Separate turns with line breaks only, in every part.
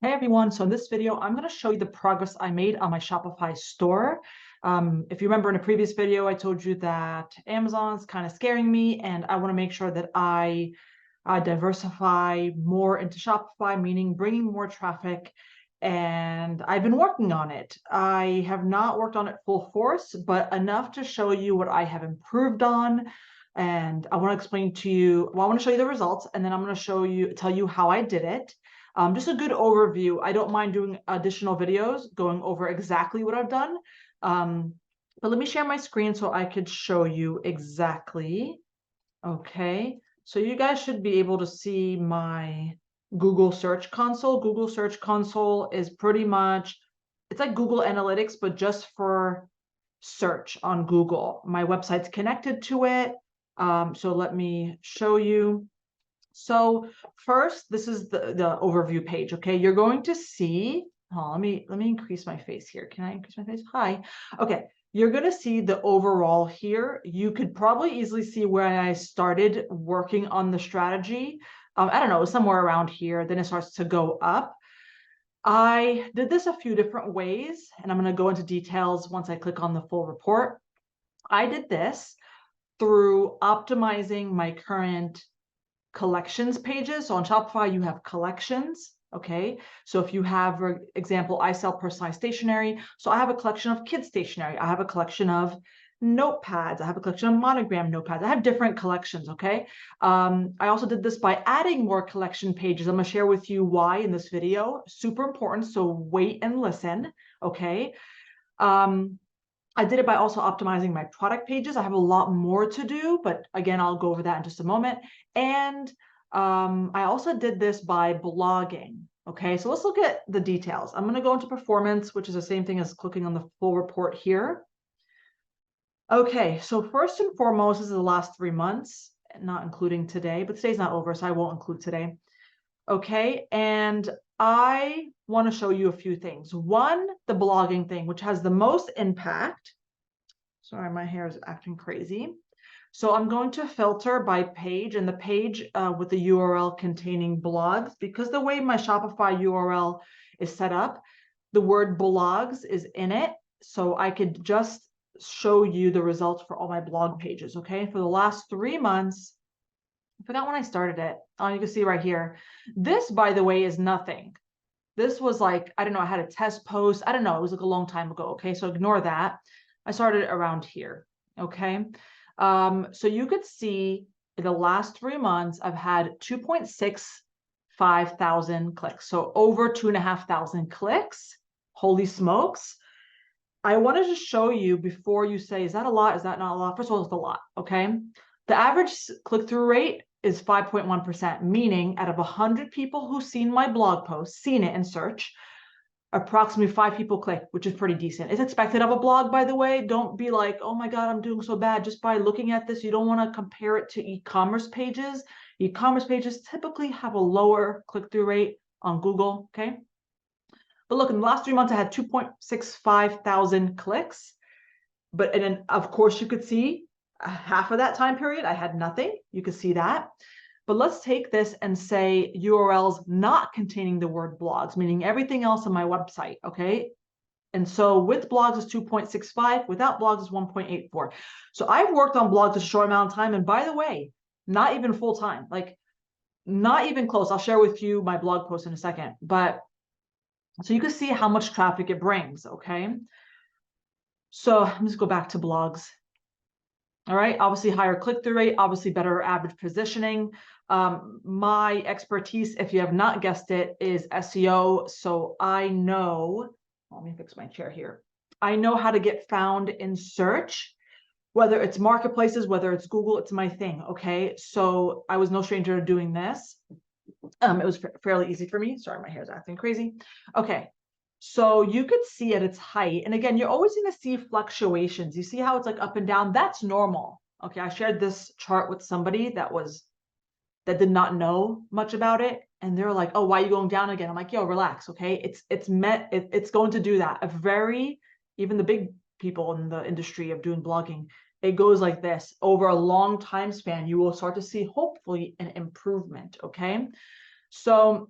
Hey everyone, so in this video, I'm going to show you the progress I made on my Shopify store. If you remember in a previous video, I told you that Amazon's kind of scaring me and I want to make sure that I diversify more into Shopify, meaning bringing more traffic. And I've been working on it. I have not worked on it full force, but enough to show you what I have improved on. And I want to explain to you, well, I want to show you the results, and then I'm going to tell you how I did it. Just a good overview. I don't mind doing additional videos going over exactly what I've done. But let me share my screen so I could show you exactly. Okay, so you guys should be able to see my Google Search Console. Google Search Console is pretty much, it's like Google Analytics, but just for search on Google. My website's connected to it. So let me show you. So first, this is the overview page. Okay, you're going to see, let me increase my face here. Can I increase my face? Hi. Okay, you're going to see the overall here. You could probably easily see where I started working on the strategy. I don't know, somewhere around here. Then it starts to go up. I did this a few different ways, and I'm going to go into details once I click on the full report. I did this through optimizing my current collections pages. So on Shopify, you have collections. Okay, so if you have, for example, I sell personalized stationery. So I have a collection of kids stationery. I have a collection of notepads. I have a collection of monogram notepads. I have different collections. Okay. I also did this by adding more collection pages. I'm going to share with you why in this video. Super important. So wait and listen. Okay. I did it by also optimizing my product pages. I have a lot more to do, but again, I'll go over that in just a moment. And I also did this by blogging. Okay, so let's look at the details. I'm going to go into performance, which is the same thing as clicking on the full report here. Okay, so first and foremost, this is the last 3 months, not including today, but today's not over, so I won't include today. Okay, and I want to show you a few things. One, the blogging thing, which has the most impact. Sorry, my hair is acting crazy. So I'm going to filter by page, and the page with the URL containing blogs, because the way my Shopify URL is set up, the word blogs is in it. So I could just show you the results for all my blog pages. Okay, for the last 3 months, I forgot when I started it. Oh, you can see right here. This, by the way, is nothing. This was like, I don't know, I had a test post. I don't know, it was like a long time ago. Okay, so ignore that. I started around here. Okay, so you could see in the last 3 months, I've had 2.65 thousand clicks. So over 2,500 clicks. Holy smokes. I wanted to show you before you say, is that a lot? Is that not a lot? First of all, it's a lot. Okay. The average click-through rate is 5.1%, meaning out of 100 people who've seen my blog post, seen it in search, approximately 5 people click, which is pretty decent. It's expected of a blog, by the way. Don't be like, oh my God, I'm doing so bad. Just by looking at this, you don't want to compare it to e-commerce pages. E-commerce pages typically have a lower click-through rate on Google, okay? But look, in the last 3 months, I had 2.65 thousand clicks. But and then, of course, you could see half of that time period, I had nothing. You could see that. But let's take this and say URLs not containing the word blogs, meaning everything else on my website, okay? And so with blogs is 2.65, without blogs is 1.84. So I've worked on blogs a short amount of time. And by the way, not even full time, like not even close. I'll share with you my blog post in a second. But so you can see how much traffic it brings, okay? So let's go back to blogs. All right, obviously higher click-through rate, obviously better average positioning. My expertise, if you have not guessed it, is SEO. So I know, let me fix my chair here. I know how to get found in search, whether it's marketplaces, whether it's Google, it's my thing, okay? So I was no stranger to doing this. It was fairly easy for me. Sorry, my hair's acting crazy. Okay, so you could see at its height, and again, you're always going to see fluctuations. You see how it's like up and down? That's normal. Okay, I shared this chart with somebody that did not know much about it, and they're like, "Oh, why are you going down again?" I'm like, "Yo, relax, okay? It's going to do that. Even the big people in the industry of doing blogging, it goes like this. Over a long time span, you will start to see hopefully an improvement, okay? So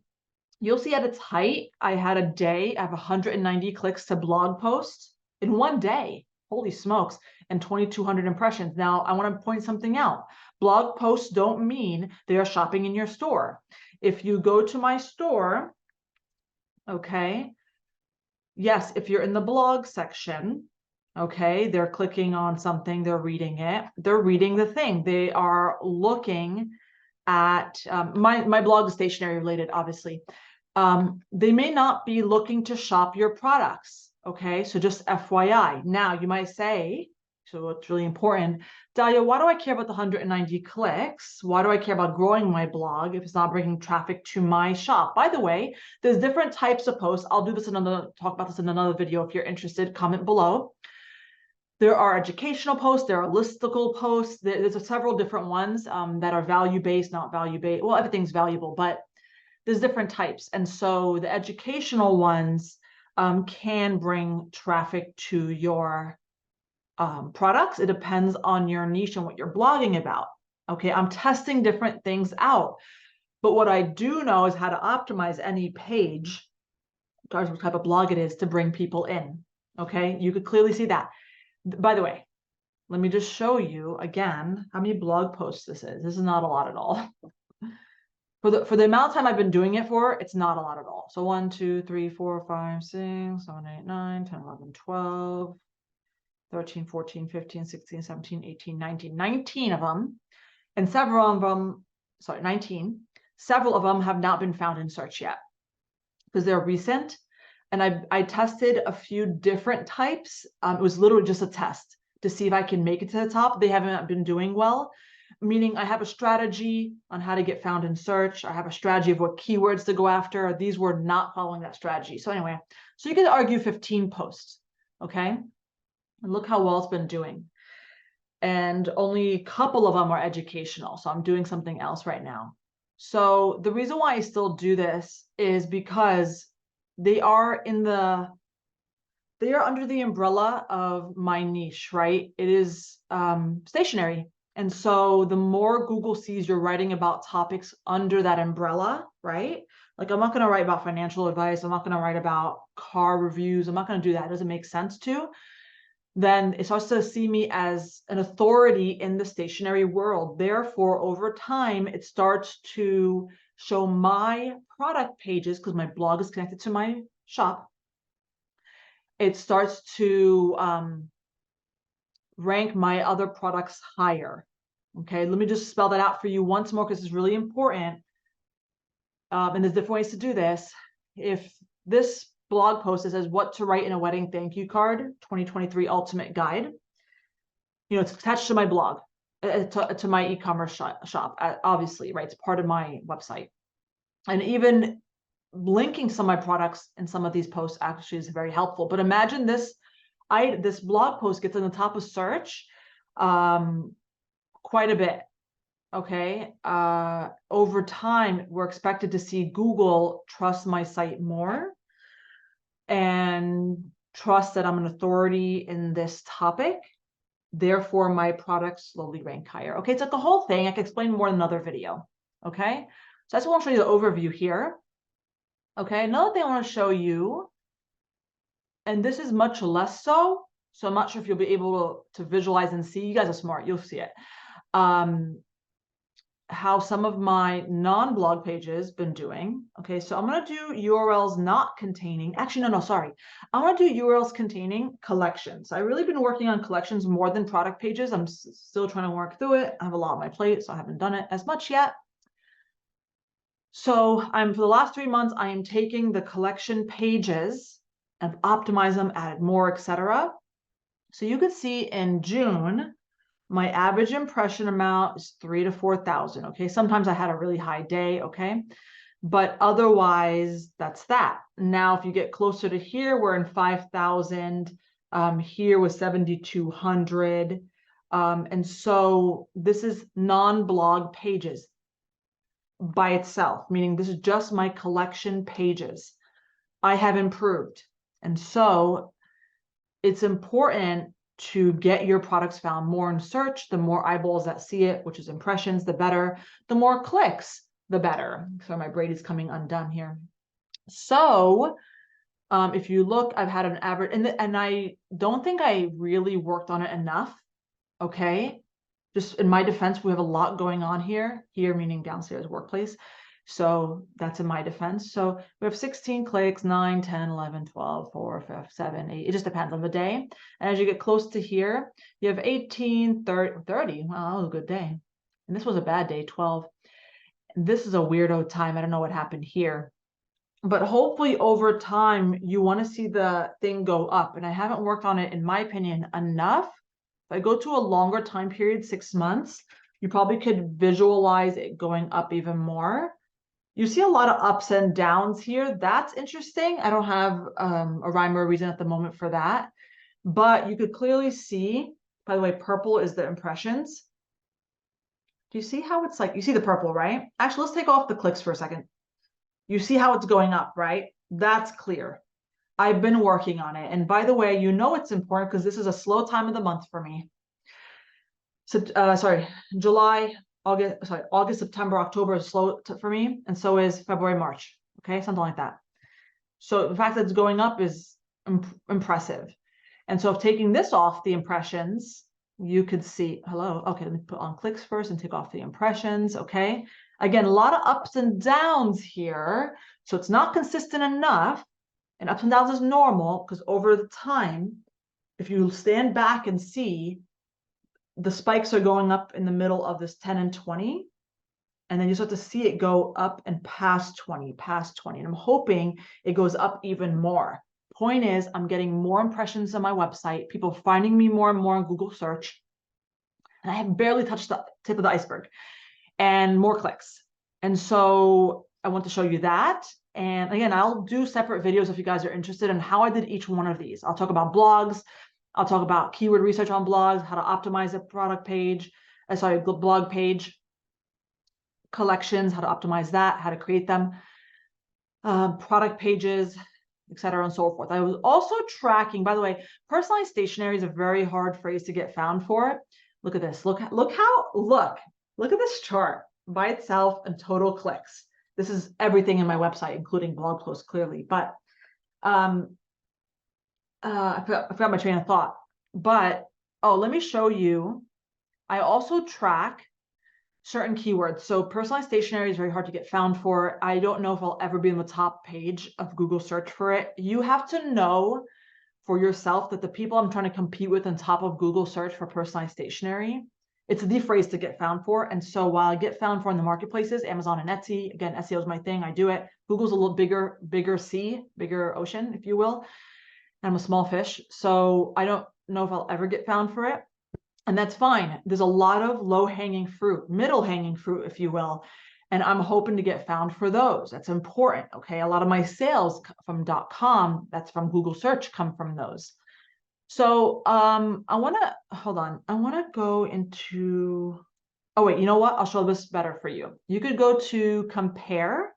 you'll see at its height, I had a day, I have 190 clicks to blog posts in one day. Holy smokes, and 2,200 impressions. Now, I want to point something out. Blog posts don't mean they are shopping in your store. If you go to my store, okay, yes, if you're in the blog section, okay, they're clicking on something, they're reading it, they're reading the thing. They are looking at, my blog is stationery related, obviously. They may not be looking to shop your products. Okay, so just FYI. Now you might say, so it's really important, Dahlia, why do I care about the 190 clicks? Why do I care about growing my blog if it's not bringing traffic to my shop? By the way, there's different types of posts. I'll do this talk about this in another video. If you're interested, comment below. There are educational posts, there are listicle posts, there's several different ones that are value-based, not value-based. Well, everything's valuable, but there's different types. And so the educational ones can bring traffic to your products. It depends on your niche and what you're blogging about. Okay, I'm testing different things out. But what I do know is how to optimize any page, regardless of what type of blog it is, to bring people in. Okay, you could clearly see that. By the way, let me just show you again how many blog posts this is. This is not a lot at all. For the amount of time I've been doing it for, it's not a lot at all. So 1, 2, 3, 4, 5, 6, 7, 8, 9, 10, 11, 12, 13, 14, 15, 16, 17, 18, 19, 19 of them. And several of them, sorry, 19, several of them have not been found in search yet because they're recent. And I tested a few different types. It was literally just a test to see if I can make it to the top. They haven't been doing well, meaning I have a strategy on how to get found in search. I have a strategy of what keywords to go after. These were not following that strategy. So anyway, so you could argue 15 posts, okay? And look how well it's been doing. And only a couple of them are educational. So I'm doing something else right now. So the reason why I still do this is because they are under the umbrella of my niche, right? It is stationery. And so the more Google sees you're writing about topics under that umbrella, right? Like I'm not going to write about financial advice. I'm not going to write about car reviews. I'm not going to do that. It doesn't make sense to. Then it starts to see me as an authority in the stationery world. Therefore, over time, it starts to show my product pages, because my blog is connected to my shop. It starts to rank my other products higher. Okay, let me just spell that out for you once more, because it's really important. And there's different ways to do this. If this blog post that says what to write in a wedding thank you card, 2023 ultimate guide, you know, it's attached to my blog, to my e-commerce shop, obviously, right? It's part of my website. And even linking some of my products in some of these posts actually is very helpful. But imagine this blog post gets on the top of search quite a bit. Okay. Over time, we're expected to see Google trust my site more and trust that I'm an authority in this topic. Therefore, my products slowly rank higher. Okay, it's like the whole thing. I can explain more in another video. Okay, so I just want to show you the overview here. Okay, another thing I want to show you, and this is much less so I'm not sure if you'll be able to visualize and see. You guys are smart, you'll see it. How some of my non-blog pages been doing. Okay, so I'm going to do URLs not containing, actually, no, sorry. I'm going to do URLs containing collections. I've really been working on collections more than product pages. I'm still trying to work through it. I have a lot on my plate, so I haven't done it as much yet. So for the last 3 months, I am taking the collection pages and optimize them, added more, etc. So you can see in June, my average impression amount is 3,000 to 4,000. Okay, sometimes I had a really high day. Okay, but otherwise that's that. Now, if you get closer to here, we're in 5,000. Here was 7,200. And so this is non-blog pages by itself, meaning this is just my collection pages. I have improved. And so it's important to get your products found more in search. The more eyeballs that see it, which is impressions, the better. The more clicks, the better. So my braid is coming undone here. So if you look, I've had an average, and I don't think I really worked on it enough. Okay. Just in my defense, we have a lot going on here, meaning downstairs workplace. So that's in my defense. So we have 16 clicks, 9, 10, 11, 12, 4, 5, 7, 8. It just depends on the day. And as you get close to here, you have 18, 30. Wow, that was a good day. And this was a bad day, 12. This is a weirdo time. I don't know what happened here. But hopefully over time, you want to see the thing go up. And I haven't worked on it, in my opinion, enough. If I go to a longer time period, 6 months, you probably could visualize it going up even more. You see a lot of ups and downs here. That's interesting. I don't have a rhyme or a reason at the moment for that. But you could clearly see, by the way, purple is the impressions. Do you see how it's like, you see the purple, right? Actually, let's take off the clicks for a second. You see how it's going up, right? That's clear. I've been working on it. And by the way, you know it's important because this is a slow time of the month for me. So, August, September, October is slow for me. And so is February, March. Okay, something like that. So the fact that it's going up is impressive. And so if taking this off the impressions, you could see, hello, okay, let me put on clicks first and take off the impressions, okay? Again, a lot of ups and downs here. So it's not consistent enough. And ups and downs is normal because over the time, if you stand back and see, the spikes are going up in the middle of this 10 and 20. And then you start to see it go up and past 20. And I'm hoping it goes up even more. Point is, I'm getting more impressions on my website, people finding me more and more on Google search. And I have barely touched the tip of the iceberg, and more clicks. And so I want to show you that. And again, I'll do separate videos if you guys are interested in how I did each one of these. I'll talk about blogs. I'll talk about keyword research on blogs, how to optimize a product page, blog page, collections, how to optimize that, how to create them, product pages, etc. and so forth. I was also tracking, by the way, personalized stationery is a very hard phrase to get found for. Look at this. Look at this chart by itself and total clicks. This is everything in my website, including blog posts, clearly. But I forgot my train of thought. But let me show you. I also track certain keywords. So personalized stationery is very hard to get found for. I don't know if I'll ever be on the top page of Google search for it. You have to know for yourself that the people I'm trying to compete with on top of Google search for personalized stationery, it's the phrase to get found for. And so while I get found for in the marketplaces, Amazon and Etsy, again, SEO is my thing. I do it. Google's a little bigger sea, bigger ocean, if you will. And I'm a small fish. So I don't know if I'll ever get found for it. And that's fine. There's a lot of low-hanging fruit, middle-hanging fruit, if you will. And I'm hoping to get found for those. That's important, okay? A lot of my sales from .com, that's from Google search, come from those. So I want to go into, oh wait, you know what? I'll show this better for you. You could go to compare,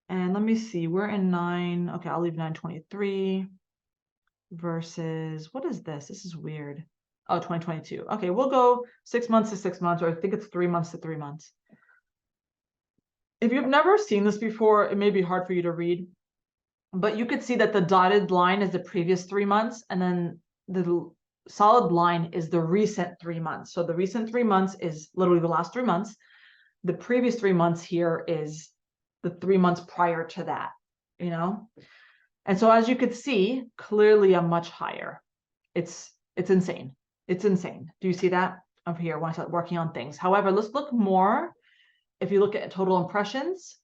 and let me see, we're in 9, okay, I'll leave 923 versus, what is this? This is weird. Oh, 2022. Okay, we'll go 6 months to 6 months, or I think it's 3 months to 3 months. If you've never seen this before, it may be hard for you to read, but you could see that the dotted line is the previous 3 months, and then the solid line is the recent 3 months. So the recent 3 months is literally the last 3 months. The previous 3 months here is the 3 months prior to that, you know? And so as you could see, clearly I'm much higher. It's insane. It's insane. Do you see that over here when I start working on things? However, let's look more. If you look at total impressions,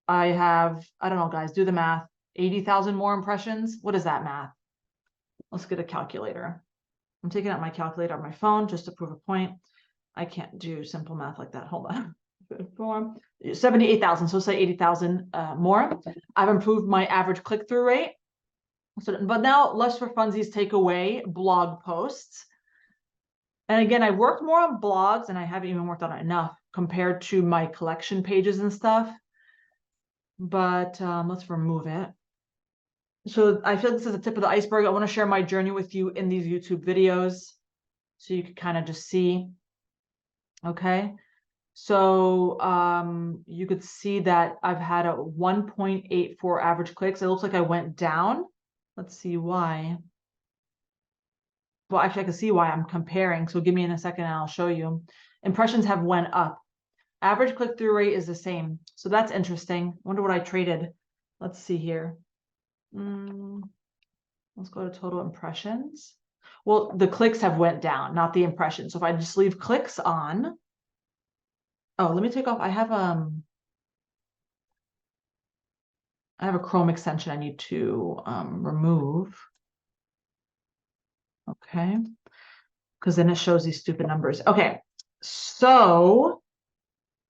I have, I don't know, guys, do the math, 80,000 more impressions. What is that math? Let's get a calculator. I'm taking out my calculator on my phone just to prove a point. I can't do simple math like that. Hold on. 78,000, so say 80,000 more. I've improved my average click-through rate. So, but now let's for funsies take away blog posts. And again, I worked more on blogs, and I haven't even worked on it enough compared to my collection pages and stuff. But let's remove it. So I feel like this is the tip of the iceberg. I want to share my journey with you in these YouTube videos so you can kind of just see. Okay. So you could see that I've had a 1.84 average clicks. It looks like I went down. Let's see why. Well, actually, I can see why. I'm comparing. So give me in a second and I'll show you. Impressions have went up. Average click-through rate is the same. So that's interesting. Wonder what I traded. Let's see here. Let's go to total impressions. Well, the clicks have went down, not the impressions. So if I just leave clicks on, oh, let me take off. I have a Chrome extension I need to remove. Okay. Because then it shows these stupid numbers. Okay. So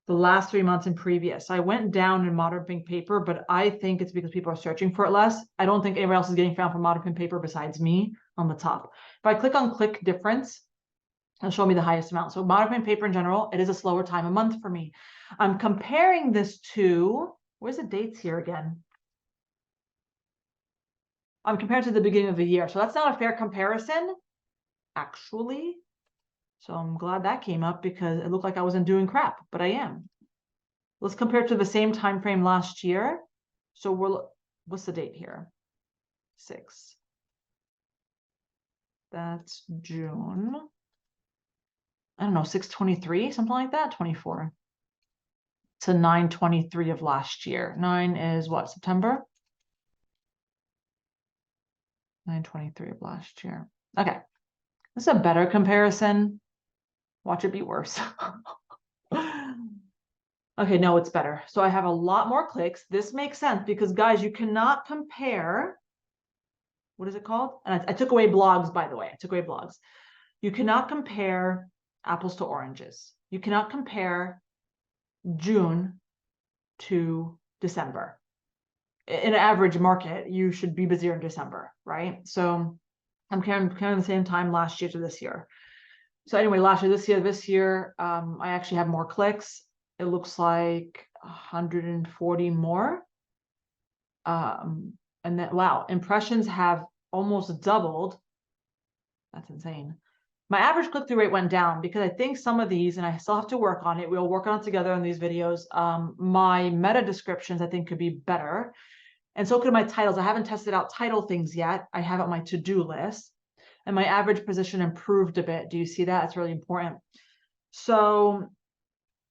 the last 3 months and previous, I went down in modern pink paper, but I think it's because people are searching for it less. I don't think anybody else is getting found for modern pink paper besides me on the top. If I click on click difference, it'll show me the highest amount. So modern pink paper in general, it is a slower time a month for me. I'm comparing this to, where's the dates here again? I'm comparing to the beginning of the year. So that's not a fair comparison, actually. So I'm glad that came up because it looked like I wasn't doing crap, but I am. Let's compare it to the same time frame last year. So what's the date here? 6. That's June. I don't know, 6/23, something like that, 24. To 9/23 of last year. 9 is what, September? 9/23 of last year. Okay, this is a better comparison. Watch it be worse. Okay, no, it's better. So I have a lot more clicks. This makes sense because, guys, you cannot compare. What is it called? And I took away blogs, by the way. I took away blogs. You cannot compare apples to oranges. You cannot compare June to December. In an average market, you should be busier in December, right? So I'm comparing the same time last year to this year. So anyway, last year, this year, I actually have more clicks. It looks like 140 more. And then, wow, impressions have almost doubled. That's insane. My average click-through rate went down because I think some of these, and I still have to work on it, we'll work on it together in these videos. My meta descriptions, I think, could be better. And so could my titles. I haven't tested out title things yet. I have it on my to-do list. And my average position improved a bit. Do you see that? It's really important. So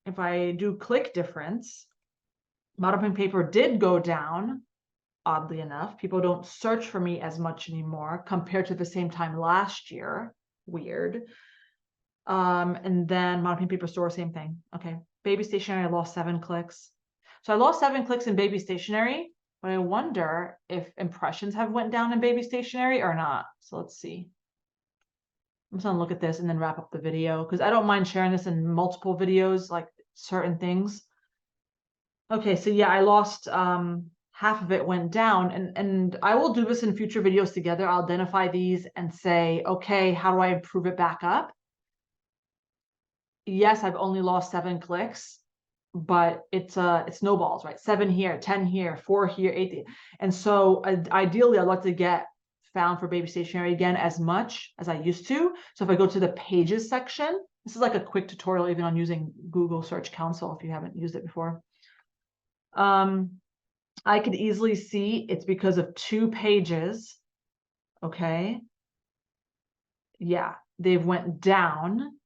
if I do click difference, modern pink paper did go down, oddly enough. People don't search for me as much anymore compared to the same time last year. Weird. And then modern pink paper store, same thing. Okay. Baby stationery, I lost 7 clicks. So I lost 7 clicks in baby stationery, but I wonder if impressions have went down in baby stationery or not. So let's see. I'm just gonna look at this and then wrap up the video because I don't mind sharing this in multiple videos, like certain things. Okay, so yeah, I lost half of it went down, and I will do this in future videos together. I'll identify these and say, okay, how do I improve it back up? Yes, I've only lost 7 clicks, but it snowballs, right? 7 here, 10 here, 4 here, 8 here. And so ideally I'd like to get found for baby stationery again as much as I used to. So if I go to the pages section, this is like a quick tutorial even on using Google Search Console if you haven't used it before. I could easily see it's because of 2 pages. Okay. Yeah, they've went down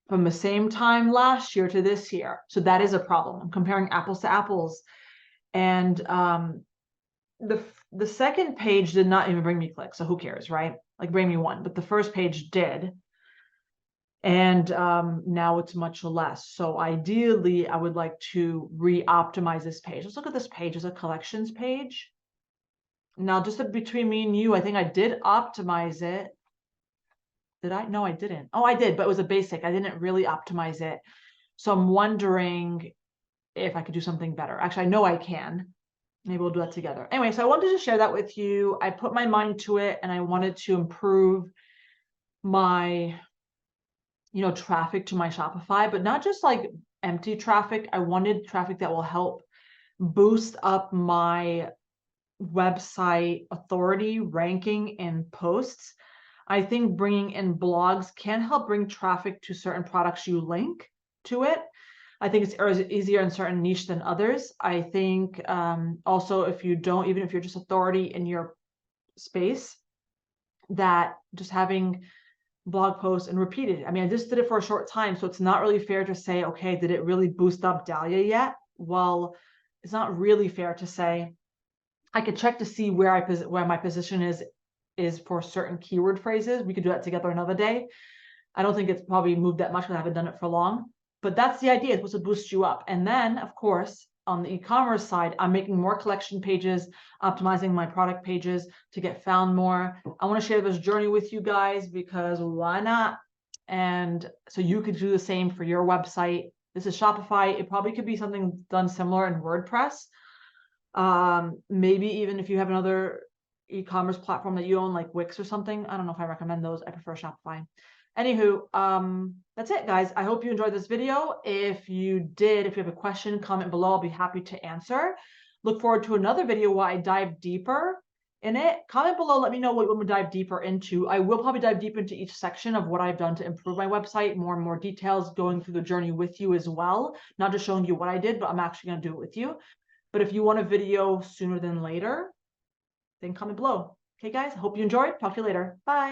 from the same time last year to this year. So that is a problem. I'm comparing apples to apples. And the second page did not even bring me clicks. So who cares, right? Like bring me 1, but the first page did. And now it's much less. So ideally, I would like to re-optimize this page. Let's look at this page as a collections page. Now, just between me and you, I think I did optimize it. Did I? No, I didn't. Oh, I did, but it was a basic. I didn't really optimize it. So I'm wondering if I could do something better. Actually, I know I can. Maybe we'll do that together. Anyway, so I wanted to share that with you. I put my mind to it and I wanted to improve my, traffic to my Shopify, but not just like empty traffic. I wanted traffic that will help boost up my website authority, ranking, and posts. I think bringing in blogs can help bring traffic to certain products you link. to it. I think it's easier in certain niche than others. I think also if you don't, even if you're just authority in your space, that just having blog posts and repeated. I mean, I just did it for a short time, so it's not really fair to say, okay, did it really boost up Dahlia yet? Well, it's not really fair to say. I could check to see where my position is for certain keyword phrases. We could do that together another day. I don't think it's probably moved that much because I haven't done it for long, but that's the idea. It's supposed to boost you up. And then, of course, on the e-commerce side, I'm making more collection pages, optimizing my product pages to get found more. I want to share this journey with you guys because why not? And so you could do the same for your website. This is Shopify. It probably could be something done similar in WordPress. Maybe even if you have another e-commerce platform that you own, like Wix or something. I don't know if I recommend those. I prefer Shopify. Anywho, that's it, guys. I hope you enjoyed this video. If you did, if you have a question, comment below. I'll be happy to answer. Look forward to another video where I dive deeper in it. Comment below. Let me know what you want me to dive deeper into. I will probably dive deep into each section of what I've done to improve my website, more and more details, going through the journey with you as well. Not just showing you what I did, but I'm actually going to do it with you. But if you want a video sooner than later, then comment below. Okay, guys, hope you enjoyed. Talk to you later. Bye.